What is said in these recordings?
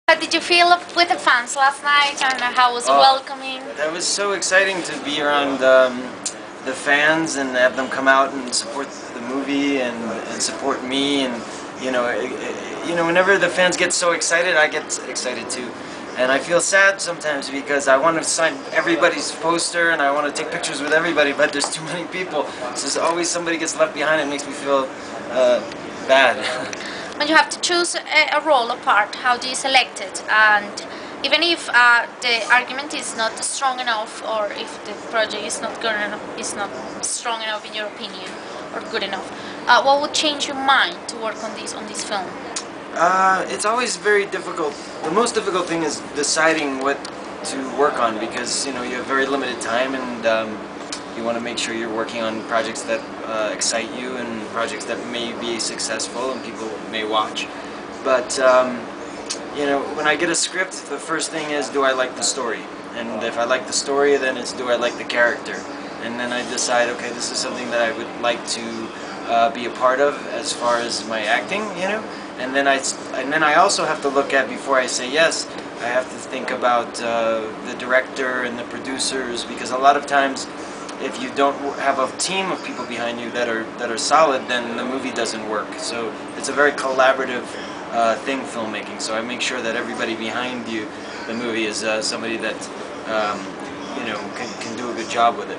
How did you feel with the fans last night, and how was it welcoming? That was so exciting to be around the fans and have them come out and support the movie and support me, and whenever the fans get so excited, I get excited too. And I feel sad sometimes because I want to sign everybody's poster and I want to take pictures with everybody, but there's too many people. So there's always somebody gets left behind. It makes me feel bad. When you have to choose a role or part, how do you select it? And even if the argument is not strong enough, or if the project is not good enough, is not strong enough in your opinion, or good enough, what would change your mind to work on this film? It's always very difficult. The most difficult thing is deciding what to work on, because you have very limited time, and you want to make sure you're working on projects that excite you and projects that may be successful and people may watch. But when I get a script, the first thing is, do I like the story? And if I like the story, then it's, do I like the character? And then I decide, okay, this is something that I would like to be a part of as far as my acting, And then I also have to look at, before I say yes, I have to think about the director and the producers, because a lot of times, if you don't have a team of people behind you that are solid, then the movie doesn't work. So it's a very collaborative thing, filmmaking. So I make sure that everybody behind the movie is somebody that can do a good job with it.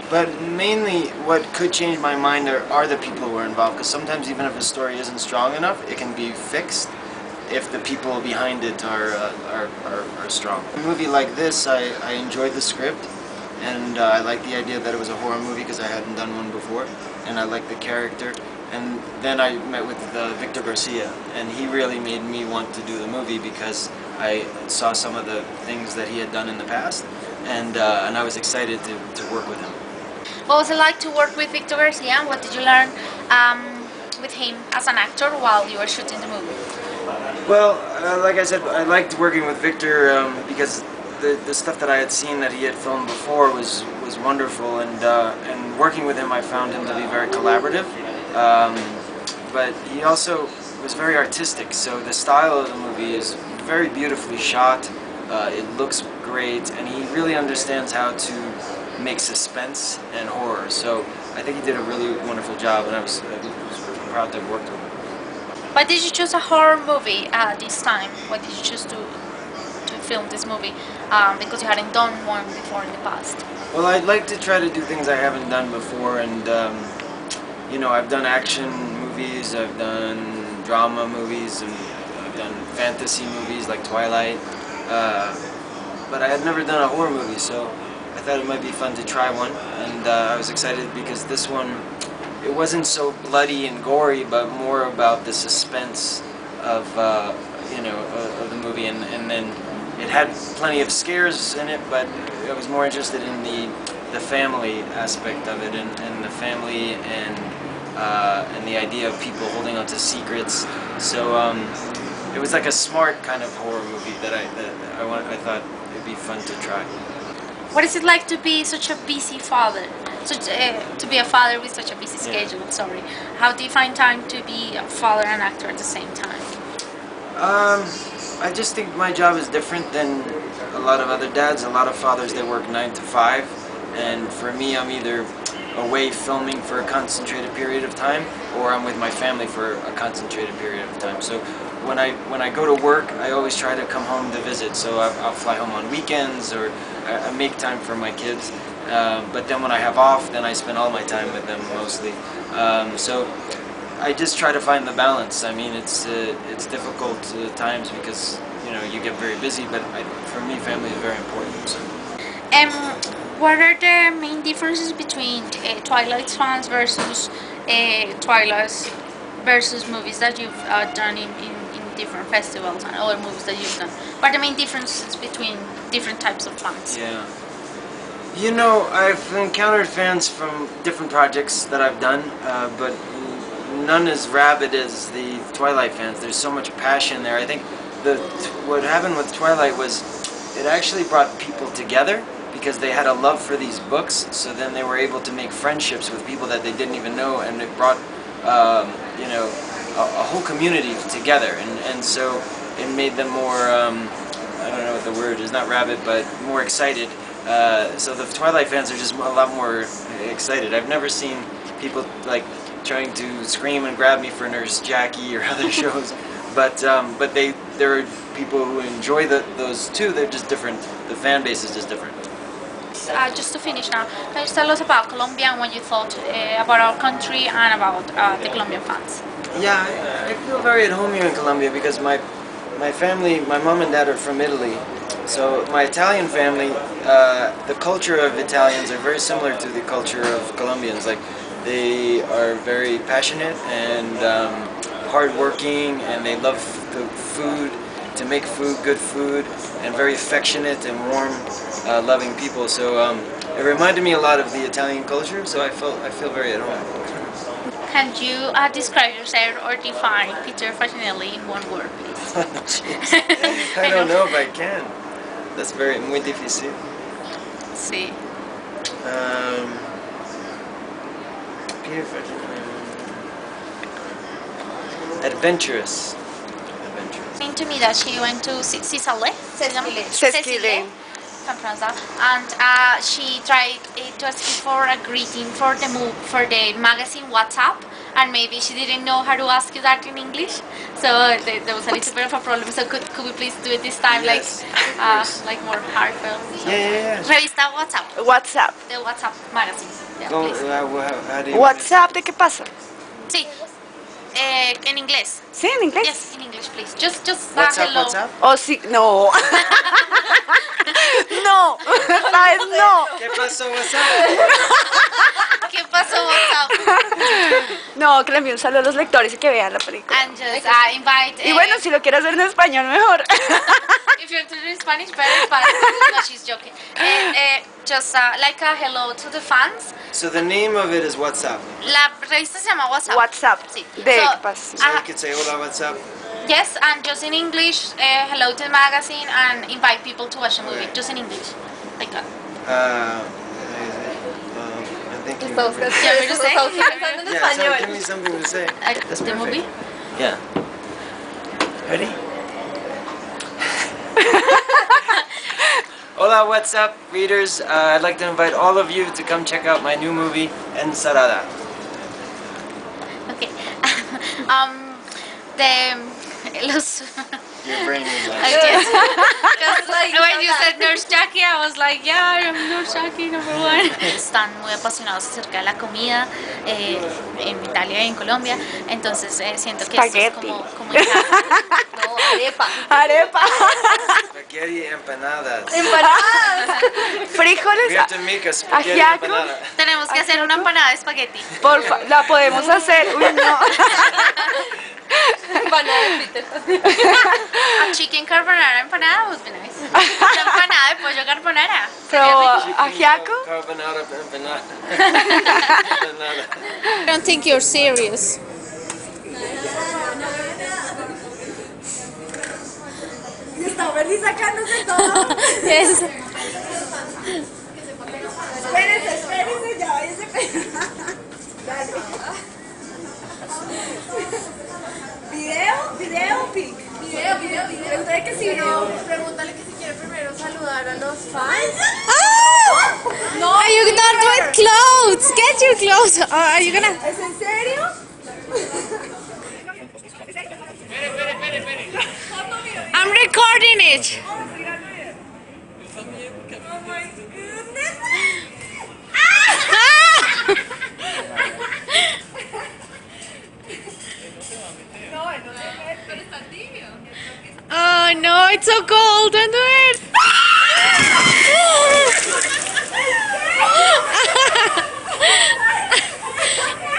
But mainly, what could change my mind are the people who are involved, because sometimes even if a story isn't strong enough, it can be fixed if the people behind it are strong. A movie like this, I enjoyed the script, and I liked the idea that it was a horror movie because I hadn't done one before, and I liked the character. And then I met with Victor Garcia, and he really made me want to do the movie because I saw some of the things that he had done in the past, and I was excited to work with him. What was it like to work with Victor Garcia? What did you learn with him as an actor while you were shooting the movie? Well, like I said, I liked working with Victor because the stuff that I had seen that he had filmed before was wonderful, and working with him, I found him to be very collaborative. But he also was very artistic, so the style of the movie is very beautifully shot. It looks great, and he really understands how to make suspense and horror. So I think he did a really wonderful job, and I was proud to have worked with him. Why did you choose a horror movie this time? Why did you choose to film this movie? Because you hadn't done one before in the past. Well, I'd like to try to do things I haven't done before, and I've done action movies, I've done drama movies, and I've done fantasy movies like Twilight, but I had never done a horror movie, so I thought it might be fun to try one, and I was excited because this one, it wasn't so bloody and gory, but more about the suspense of of the movie, and then it had plenty of scares in it, but I was more interested in the family aspect of it, and the family and the idea of people holding on to secrets. So it was like a smart kind of horror movie that I thought it'd be fun to try. What is it like to be such a busy father? To be a father with such a busy schedule, sorry. How do you find time to be a father and actor at the same time? I just think my job is different than a lot of other dads. A lot of fathers, they work 9 to 5, and for me, I'm either away filming for a concentrated period of time, or I'm with my family for a concentrated period of time. So when I go to work, I always try to come home to visit. So I'll fly home on weekends, or I make time for my kids. But then when I have off, then I spend all my time with them mostly. So I just try to find the balance. I mean, it's difficult at times because you get very busy. But for me, family is very important. So. What are the main differences between Twilight fans versus Twilight versus movies that you've done in different festivals and other movies that you've done? What are the main differences between different types of fans? Yeah. I've encountered fans from different projects that I've done, but none as rabid as the Twilight fans. There's so much passion there. I think what happened with Twilight was it actually brought people together because they had a love for these books, so then they were able to make friendships with people that they didn't even know, and it brought a whole community together, and so it made them more, I don't know what the word is, not rabid, but more excited. So the Twilight fans are just a lot more excited. I've never seen people like trying to scream and grab me for Nurse Jackie or other shows, but there are people who enjoy those too. They're just different. The fan base is just different. Just to finish now, can you tell us about Colombia and what you thought about our country and about the Colombian fans? Yeah, I feel very at home here in Colombia because my family, my mom and dad are from Italy. So my Italian family, the culture of Italians are very similar to the culture of Colombians. Like they are very passionate and hardworking, and they love the food, to make food, good food, and very affectionate and warm, loving people. So it reminded me a lot of the Italian culture. So I feel very at home. Can you describe yourself or define Peter Facinelli in one word, please? Jeez. I don't know if I can. That's muy difícil. Sí. Peter Facinelli. Adventurous. It seemed to me that she went to Cecile, and she tried to ask for a greeting for the magazine WhatsApp, and maybe she didn't know how to ask you that in English, so there was a little bit of a problem. So could we please do it this time, yes, like more heartfelt? So. Yeah. Revista WhatsApp. WhatsApp. The WhatsApp magazine. Yeah, Go, please. how do you WhatsApp, ¿de qué pasa? Sí. En inglés. Sí, en inglés. Yes, in English, please. Just WhatsApp, hello. WhatsApp? Oh, sí, no. No, ¿sabes? No. ¿Qué pasó, WhatsApp? ¿Qué pasó, WhatsApp? No, que le envíe un saludo a los lectores y que vean la película. And just invite. Y bueno, si lo quiere hacer en español, mejor. If you're in Spanish, better, but no, she's joking. Just like a hello to the fans. So the name of it is WhatsApp. La revista se llama WhatsApp. WhatsApp. Sí. ¿De So, qué pasa? So you could say hola WhatsApp. yes, and just in English, hello to the magazine, and invite people to watch the movie. Okay. Just in English, like that. I think you... ¿Ya me lo sé? Yeah, so give me something to say. That's The perfect. movie? Yeah. Ready? Hola, what's up, readers? I'd like to invite all of you to come check out my new movie, Ensalada. Okay. Los... Your brain is I like... guess. Because when you said Nurse Jackie, I was like, yeah, I'm Nurse Jackie #1. Están muy apasionados acerca de la comida en Italia y en Colombia, entonces siento que esto es como no, arepa. Arepa. Spaghetti empanadas. Empanadas. Frijoles. We have to make a spaghetti Ajiaco. empanada. Tenemos que hacer una empanada de espagueti. Porfa, la podemos hacer. Uy, no. Empanada de Peter. A chicken carbonara empanada would be nice. Una empanada de pollo carbonara. Pero Chicken ajiaco. Carbonara empanada. Empanada. I don't think you're serious. Está Berly sacándose todo. Yes. Espérese, ya váyase. Dale. ¿Video, pic? Video. Entonces que si no, pregúntale que si quiere primero saludar a los fans. No, are you not with clothes? Get your clothes. Are you gonna? ¿Es en serio? I'm recording it. Oh my goodness. Oh no, it's so cold. Don't do it.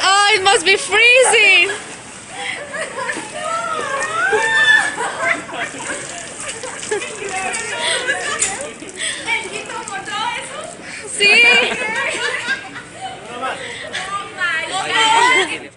Oh, it must be freezing. Sí. Otra vez.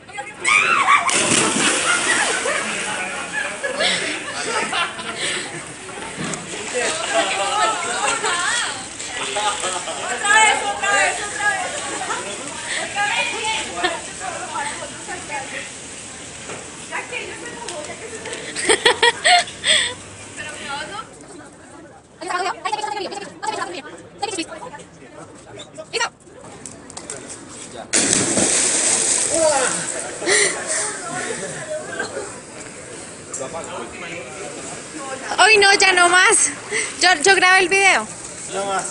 Hoy no, ya no más. Yo grabé el video. No más.